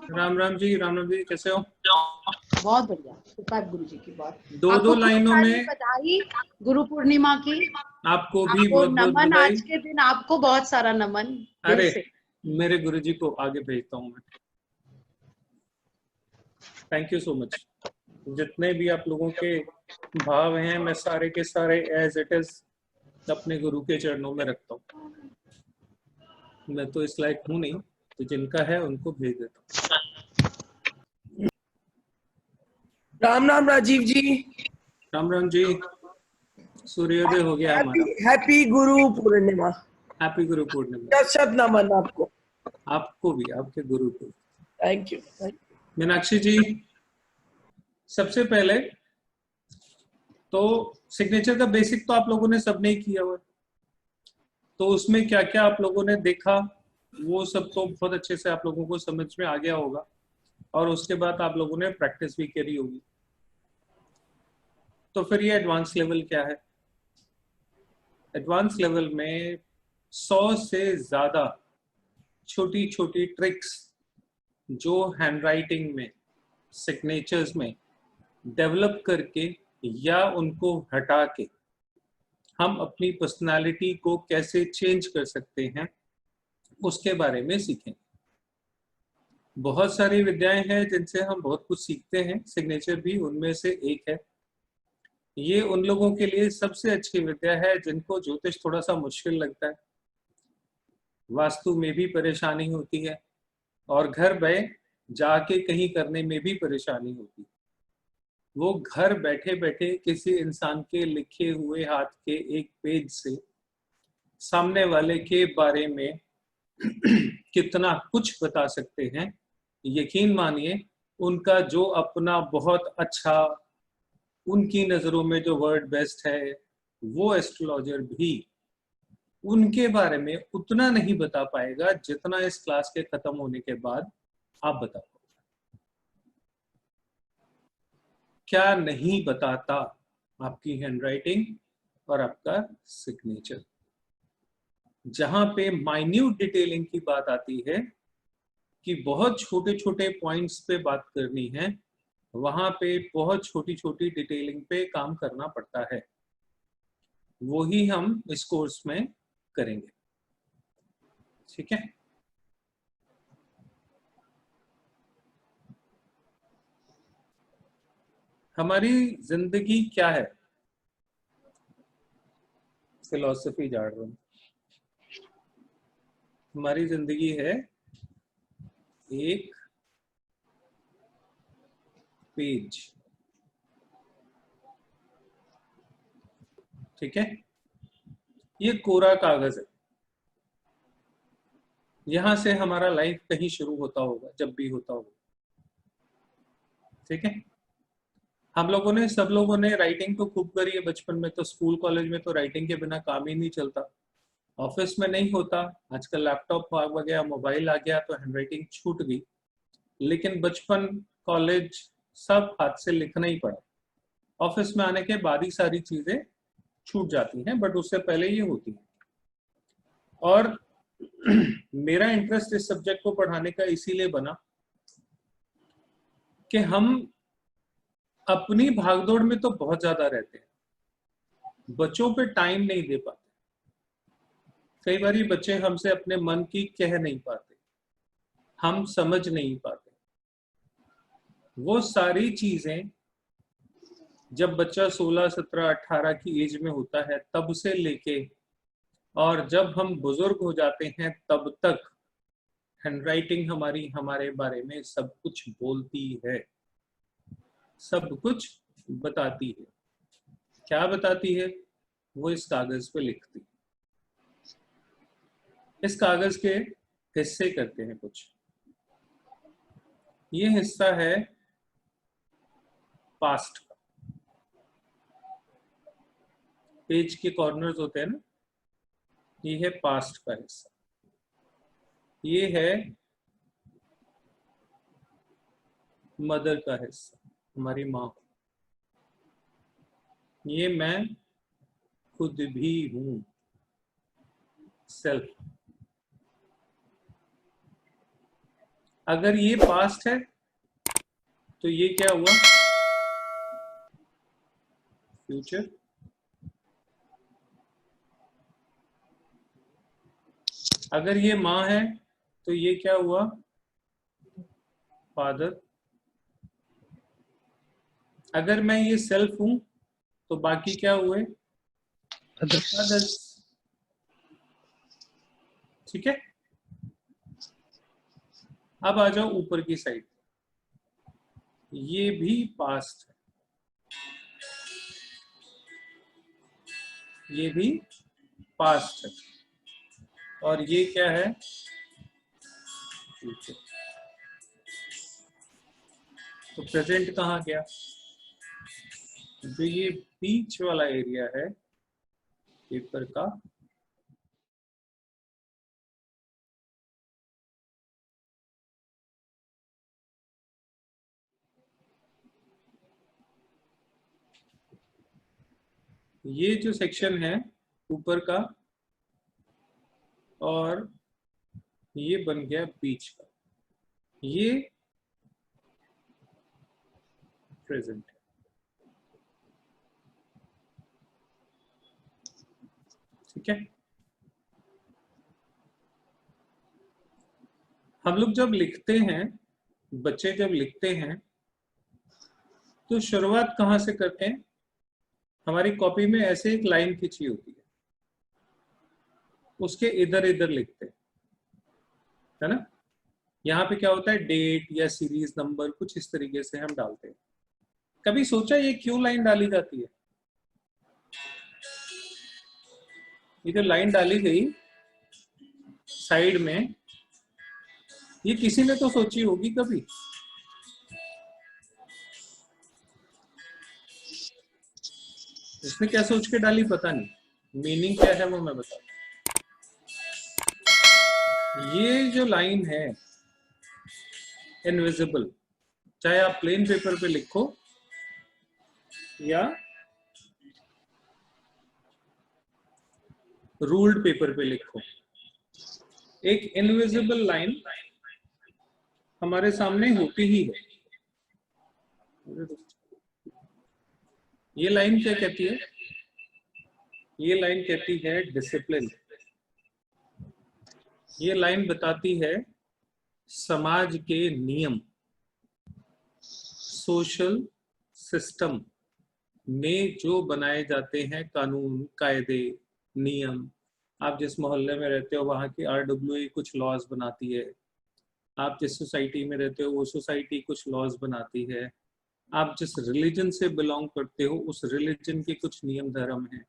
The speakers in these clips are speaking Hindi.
राम राम जी, राम राम जी, कैसे हो? बहुत बढ़िया, कृपा गुरु जी की। बहुत दो आपको लाइनों में बधाई गुरु पूर्णिमा की। आपको भी आपको बहुत बहुत नमन, बधाई। आज के दिन आपको बहुत सारा नमन दिल अरे, से। मेरे गुरुजी को आगे भेजता हूँ मैं। Thank you so much. जितने भी आप लोगों के भाव हैं, मैं सारे के सारे एज इट इज अपने गुरु के चरणों में रखता हूँ। मैं तो इस लायक हूँ नहीं, तो जिनका है उनको भेज देता हूँ। राम राम राजीव जी। राम राम जी, सूर्योदय हो गया हमारा। हैप्पी गुरु पूर्णिमा। हैप्पी गुरु पूर्णिमा। शत शत नमन आपको। आपको भी, आपके गुरु को। Thank you. मीनाक्षी जी, सबसे पहले तो सिग्नेचर का बेसिक तो आप लोगों ने सबने ही किया हुआ, तो उसमें क्या क्या आप लोगों ने देखा वो सब तो बहुत अच्छे से आप लोगों को समझ में आ गया होगा, और उसके बाद आप लोगों ने प्रैक्टिस भी करी होगी। तो फिर ये एडवांस लेवल क्या है? एडवांस लेवल में 100 से ज्यादा छोटी छोटी ट्रिक्स जो हैंडराइटिंग में, सिग्नेचर्स में डेवलप करके या उनको हटा के हम अपनी पर्सनालिटी को कैसे चेंज कर सकते हैं, उसके बारे में सीखें। बहुत सारी विद्याएं हैं जिनसे हम बहुत कुछ सीखते हैं, सिग्नेचर भी उनमें से एक है। ये उन लोगों के लिए सबसे अच्छी विद्या है जिनको ज्योतिष थोड़ा सा मुश्किल लगता है, वास्तु में भी परेशानी होती है, और घर में जाके कहीं करने में भी परेशानी होती है। वो घर बैठे बैठे किसी इंसान के लिखे हुए हाथ के एक पेज से सामने वाले के बारे में कितना कुछ बता सकते हैं। यकीन मानिए, उनका जो अपना बहुत अच्छा, उनकी नजरों में जो वर्ड बेस्ट है, वो एस्ट्रोलॉजर भी उनके बारे में उतना नहीं बता पाएगा जितना इस क्लास के खत्म होने के बाद आप बता पाओगे। क्या नहीं बताता? आपकी हैंडराइटिंग और आपका सिग्नेचर। जहां पे माइन्यूट डिटेलिंग की बात आती है कि बहुत छोटे छोटे पॉइंट्स पे बात करनी है, वहां पे बहुत छोटी छोटी डिटेलिंग पे काम करना पड़ता है। वो ही हम इस कोर्स में करेंगे, ठीक है? हमारी जिंदगी क्या है? फिलॉसफी झाड़ रहा हूं। हमारी जिंदगी है एक पेज, ठीक है? ये कोरा कागज है। यहां से हमारा लाइफ कहीं शुरू होता होगा, जब भी होता होगा, ठीक है? हम लोगों ने, सब लोगों ने राइटिंग तो खूब करी है बचपन में, तो स्कूल कॉलेज में तो राइटिंग के बिना काम ही नहीं चलता। ऑफिस में नहीं होता, आजकल लैपटॉप आ गया, मोबाइल आ गया, तो हैंडराइटिंग छूट गई। लेकिन बचपन, कॉलेज सब हाथ से लिखना ही पड़ा। ऑफिस में आने के बाद ही सारी चीजें छूट जाती हैं, बट उससे पहले ये होती है। और मेरा इंटरेस्ट इस सब्जेक्ट को पढ़ाने का इसीलिए बना कि हम अपनी भागदौड़ में तो बहुत ज्यादा रहते हैं, बच्चों पे टाइम नहीं दे पाते। कई बार बच्चे हमसे अपने मन की कह नहीं पाते, हम समझ नहीं पाते। वो सारी चीजें जब बच्चा 16, 17, 18 की एज में होता है तब से लेके, और जब हम बुजुर्ग हो जाते हैं तब तक हैंडराइटिंग हमारी हमारे बारे में सब कुछ बोलती है, सब कुछ बताती है। क्या बताती है? वो इस कागज पे लिखती है। इस कागज के हिस्से करते हैं कुछ। ये हिस्सा है पास्ट का। पेज के कॉर्नर्स होते हैं ना, ये है पास्ट का हिस्सा। ये है मदर का हिस्सा, हमारी माँ। ये मैं खुद भी हूं, सेल्फ। अगर ये पास्ट है तो ये क्या हुआ, फ्यूचर। अगर ये माँ है तो ये क्या हुआ, फादर। अगर मैं ये सेल्फ हूं तो बाकी क्या हुए, अदर्स। ठीक है, अब आ जाओ ऊपर की साइड, ये भी पास्ट है, ये भी पास्ट है, और ये क्या है, फ्यूचर। तो प्रेजेंट कहाँ गया, जो ये बीच वाला एरिया है पेपर का, ये जो सेक्शन है ऊपर का, और ये बन गया बीच का, ये प्रेजेंट है। ठीक है, हम लोग जब लिखते हैं, बच्चे जब लिखते हैं तो शुरुआत कहाँ से करते हैं, हमारी कॉपी में ऐसे एक लाइन खींची होती है, उसके इधर इधर लिखते हैं, है ना। यहाँ पे क्या होता है, डेट या सीरीज नंबर कुछ इस तरीके से हम डालते हैं। कभी सोचा ये क्यों लाइन डाली जाती है, ये जो लाइन डाली गई साइड में, ये किसी ने तो सोची होगी कभी, इसने क्या सोच के डाली पता नहीं, मीनिंग क्या है वो मैं बताता हूं। ये जो लाइन है इनविजिबल, चाहे आप प्लेन पेपर पे लिखो या रूल्ड पेपर पे लिखो, एक इनविजिबल लाइन हमारे सामने होती ही है। ये लाइन क्या कहती है, ये लाइन कहती है डिसिप्लिन। ये लाइन बताती है समाज के नियम, सोशल सिस्टम में जो बनाए जाते हैं कानून, कायदे, नियम। आप जिस मोहल्ले में रहते हो वहां की RWA कुछ लॉज बनाती है, आप जिस सोसाइटी में रहते हो वो सोसाइटी कुछ लॉज बनाती है, आप जिस रिलीजन से बिलोंग करते हो उस रिलीजन के कुछ नियम धर्म हैं।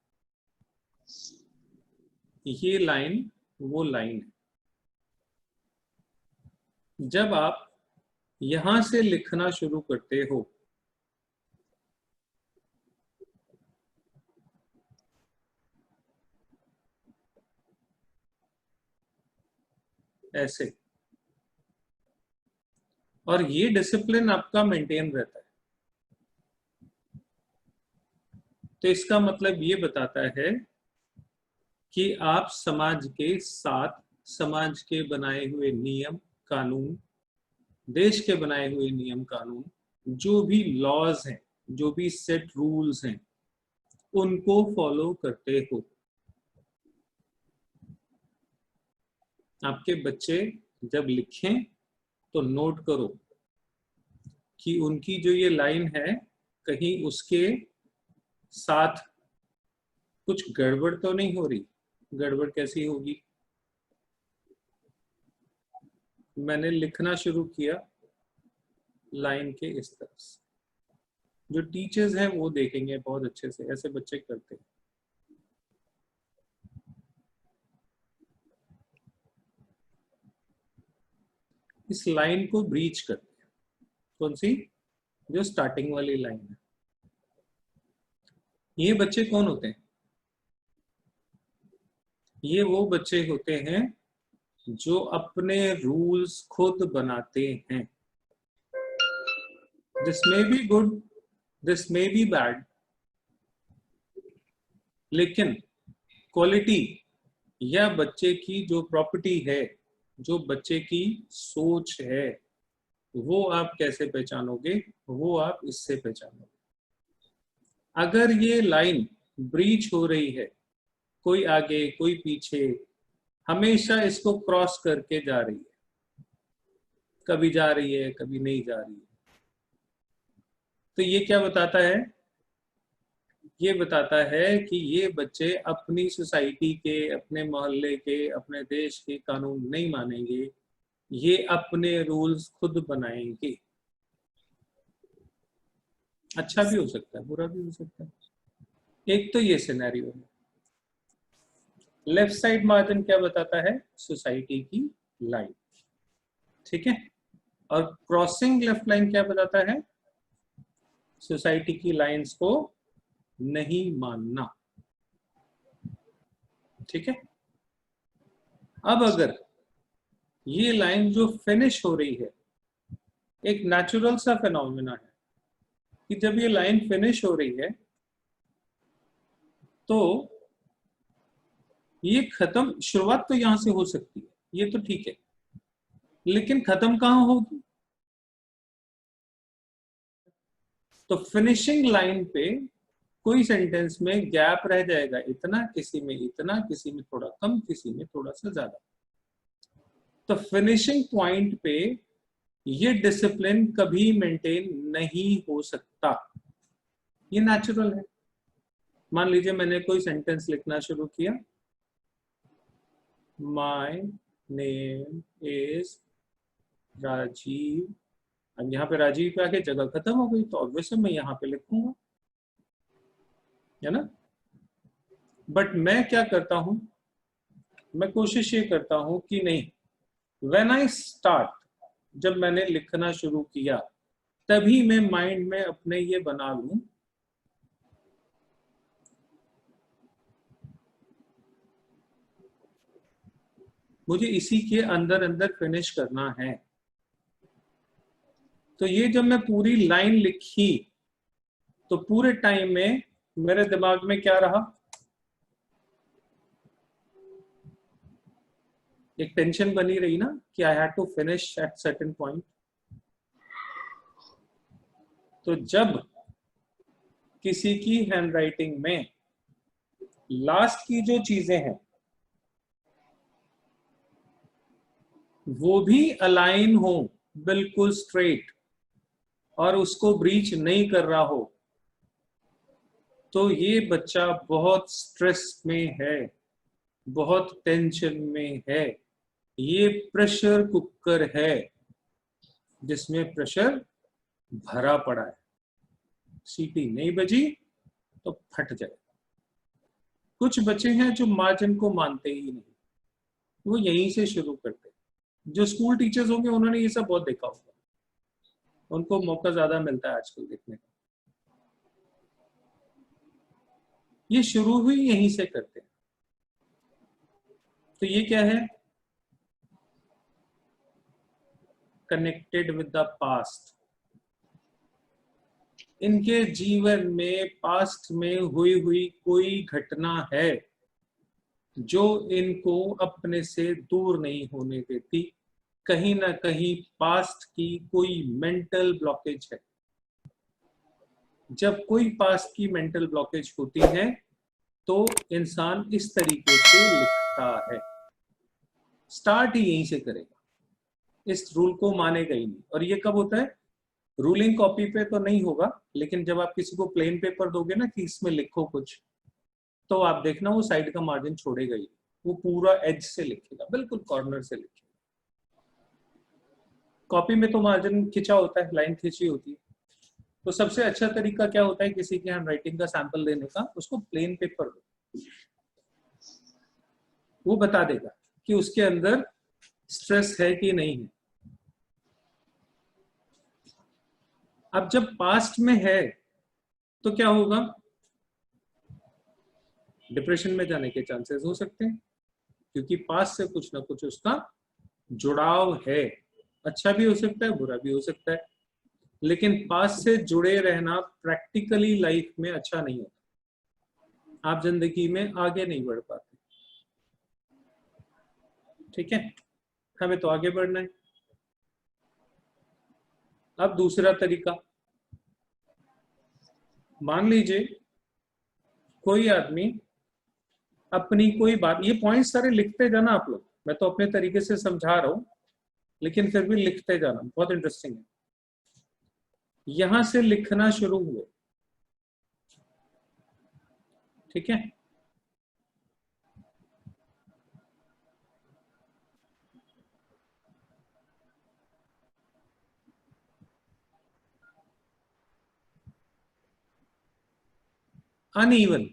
ये लाइन वो लाइन है। जब आप यहां से लिखना शुरू करते हो, ऐसे, और ये डिसिप्लिन आपका मेंटेन रहता है, तो इसका मतलब ये बताता है कि आप समाज के साथ, समाज के बनाए हुए नियम कानून, देश के बनाए हुए नियम कानून, जो भी लॉज हैं, जो भी सेट रूल्स हैं, उनको फॉलो करते हो। आपके बच्चे जब लिखें तो नोट करो कि उनकी जो ये लाइन है कहीं उसके साथ कुछ गड़बड़ तो नहीं हो रही। गड़बड़ कैसी होगी, मैंने लिखना शुरू किया लाइन के इस तरह से, जो टीचर्स हैं वो देखेंगे बहुत अच्छे से, ऐसे बच्चे करते हैं। इस लाइन को ब्रीच करते हैं, कौन सी, जो स्टार्टिंग वाली लाइन है। ये बच्चे कौन होते हैं, ये वो बच्चे होते हैं जो अपने रूल्स खुद बनाते हैं। This may be good, this may be bad, लेकिन क्वालिटी या बच्चे की जो प्रॉपर्टी है, जो बच्चे की सोच है, वो आप कैसे पहचानोगे? वो आप इससे पहचानोगे। अगर ये लाइन ब्रीच हो रही है, कोई आगे कोई पीछे, हमेशा इसको क्रॉस करके जा रही है, कभी जा रही है कभी नहीं जा रही है, तो ये क्या बताता है? ये बताता है कि ये बच्चे अपनी सोसाइटी के, अपने मोहल्ले के, अपने देश के कानून नहीं मानेंगे, ये अपने रूल्स खुद बनाएंगे। अच्छा भी हो सकता है, बुरा भी हो सकता है। एक तो ये सिनेरियो है। लेफ्ट साइड मार्जिन क्या बताता है? सोसाइटी की लाइन, ठीक है। और क्रॉसिंग लेफ्ट लाइन क्या बताता है? सोसाइटी की लाइंस को नहीं मानना, ठीक है। अब अगर ये लाइन जो फिनिश हो रही है, एक नेचुरल सा फिनोमेना है कि जब ये लाइन फिनिश हो रही है तो ये खत्म, शुरुआत तो यहां से हो सकती है, ये तो ठीक है, लेकिन खत्म कहां होगी? तो फिनिशिंग लाइन पे कोई सेंटेंस में गैप रह जाएगा, इतना, किसी में इतना, किसी में थोड़ा कम, किसी में थोड़ा सा ज्यादा। तो फिनिशिंग पॉइंट पे ये डिसिप्लिन कभी मेंटेन नहीं हो सकता, ये नेचुरल है। मान लीजिए मैंने कोई सेंटेंस लिखना शुरू किया, माय नेम इज राजीव। अब यहाँ पे राजीव पे आके जगह खत्म हो गई, तो ऑब्वियसली मैं यहाँ पे लिखूंगा, है ना। बट मैं क्या करता हूं, मैं कोशिश ये करता हूं कि नहीं, व्हेन आई स्टार्ट, जब मैंने लिखना शुरू किया तभी मैं माइंड में अपने ये बना लूं मुझे इसी के अंदर अंदर फिनिश करना है। तो ये जब मैं पूरी लाइन लिखी तो पूरे टाइम में मेरे दिमाग में क्या रहा? एक टेंशन बनी रही ना कि I had to finish at certain point. तो जब किसी की हैंडराइटिंग में लास्ट की जो चीजें हैं वो भी अलाइन हो, बिल्कुल स्ट्रेट, और उसको ब्रीच नहीं कर रहा हो, तो ये बच्चा बहुत स्ट्रेस में है, बहुत टेंशन में है। ये प्रेशर कुकर है जिसमें प्रेशर भरा पड़ा है, सीटी नहीं बजी तो फट जाए। कुछ बच्चे हैं जो मार्जिन को मानते ही नहीं, वो यहीं से शुरू करते हैं। जो स्कूल टीचर्स होंगे उन्होंने ये सब बहुत देखा होगा, उनको मौका ज्यादा मिलता है आजकल देखने का। ये शुरू ही यहीं से करते हैं। तो ये क्या है? Connected with the past. इनके जीवन में पास्ट में हुई कोई घटना है जो इनको अपने से दूर नहीं होने देती। कहीं ना कहीं पास्ट की कोई मेंटल ब्लॉकेज है। जब कोई पास्ट की मेंटल ब्लॉकेज होती है तो इंसान इस तरीके से लिखता है, स्टार्ट ही यहीं से करेगा, इस रूल को मानेगा ही नहीं। और ये कब होता है? रूलिंग कॉपी पे तो नहीं होगा, लेकिन जब आप किसी को प्लेन पेपर दोगे ना कि इसमें लिखो कुछ, तो आप देखना वो साइड का मार्जिन छोड़ेगा ही, वो पूरा एज से लिखेगा, बिल्कुल कॉर्नर से लिखेगा। कॉपी में तो मार्जिन खिंचा होता है, लाइन खिंची होती है। तो सबसे अच्छा तरीका क्या होता है किसी की हैंडराइटिंग का सैंपल लेने का? उसको प्लेन पेपर दो, वो बता देगा कि उसके अंदर स्ट्रेस है कि नहीं है। अब जब पास्ट में है तो क्या होगा? डिप्रेशन में जाने के चांसेस हो सकते हैं, क्योंकि पास्ट से कुछ ना कुछ उसका जुड़ाव है। अच्छा भी हो सकता है, बुरा भी हो सकता है, लेकिन पास्ट से जुड़े रहना प्रैक्टिकली लाइफ में अच्छा नहीं होता। आप जिंदगी में आगे नहीं बढ़ पाते, ठीक है। हमें तो आगे बढ़ना है। अब दूसरा तरीका, मान लीजिए कोई आदमी अपनी कोई बात, ये पॉइंट सारे लिखते जाना आप लोग, मैं तो अपने तरीके से समझा रहा हूं लेकिन फिर भी लिखते जाना, बहुत इंटरेस्टिंग है। यहां से लिखना शुरू हुए, ठीक है, अनइवन,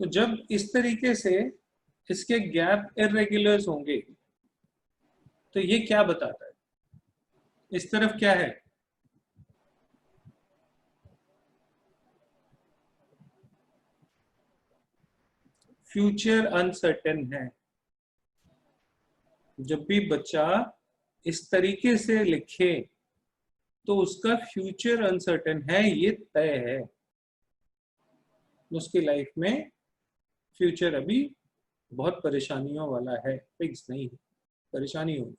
तो जब इस तरीके से इसके गैप इरेगुलर्स होंगे तो ये क्या बताता है, इस तरफ क्या है, फ्यूचर अनसर्टेन है। जब भी बच्चा इस तरीके से लिखे तो उसका फ्यूचर अनसर्टेन है, ये तय है, उसकी लाइफ में फ्यूचर अभी बहुत परेशानियों वाला है, फिक्स नहीं है, परेशानी होगी।